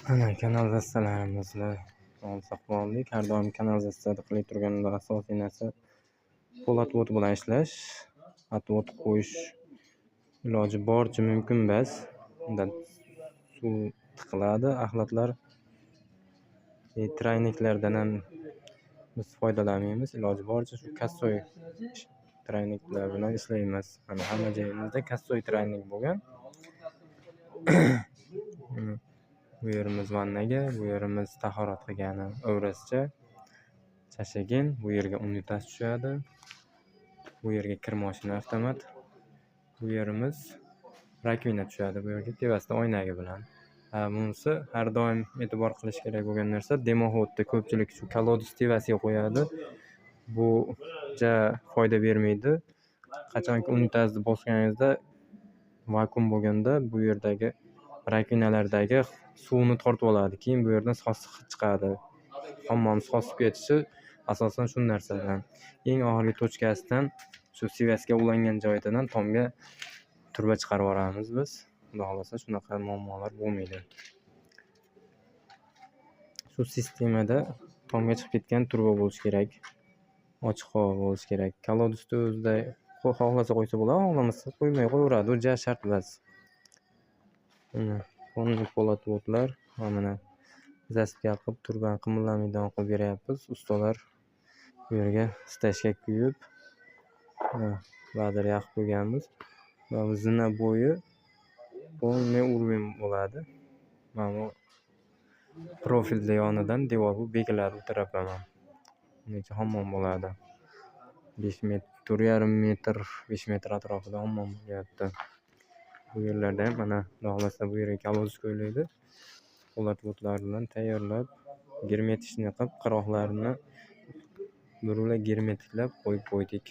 Ana kanalizatsiyalarimizni saqlab oldik. Har doim kanalizatsiyada qilib turganda asosiy narsa po'lat bilan ishlash. Atvod qo'yish iloji boricha mumkin emas. Undan suv tiqiladi. Axlatlar trayniklardan ham biz foydalanmaymiz. Iloji boricha shu kassoy trayniklar bilan ishlaymiz. Mana hamma joyimizda kassoy traynik bo'lgan. Bu yerimiz vannaga, bu yerimiz tahorat qilgani o'vrascha chashagin, bu yerga unitaz tushadi. Bu yerga kir moshina avtomat. Bu yerimiz rakvina tushadi. Bu yerga tevasida oynagi bilan. Bunisi har doim e'tibor qilish kerak bo'lgan narsa, demoxodda ko'pchilik shu kolodis tevasiga qo'yadi. Bu foyda bermaydi. Qachonki unitazni bosganingizda vakuum bo'lganda bu yerdagi rakvinalardagi suvni tortib oladi. Keyin bu yerdan sossiq chiqadi. Hammamiz sossib ketishi asosan shu narsadan. Eng oxirgi tochkasidan shu sivasga ulangan joyidan tomga turba chiqarib yuboramiz biz. Xudo xolasa shunaqa muammolar bo'lmaydi. Shu sistemada tomga chiqib ketgan turba bo'lishi kerak. Ochiq havo bo'lishi kerak. Kolodisni o'zida xohlasa qo'ysa bo'ladi, xohlamasa qo'ymay qo'yaveradi. U shart emas. Mana po'lat o'tlar, mana zaspga qilib turbani qimirlamaydigan qilib beryapmiz. Ustalar bu yerga stashka quyib, badir yoqib qo'yganmiz. Va zina bo'yi полный уровень bo'ladi. Mana bu profilda yonidan devor bu bekiladi bu taraf ham. Necha hammom bo'ladi. 4,5 metr, 5 metr atrofida hammom bo'lyapti. Bu yerlarda ham mana Xudo xolasa bu yerga kolodis qo'yiladi. Po'lat o'tlar bilan tayyorlab, germetichni qilib, qiroqlarini birula germetiklab qo'yib qo'ydik.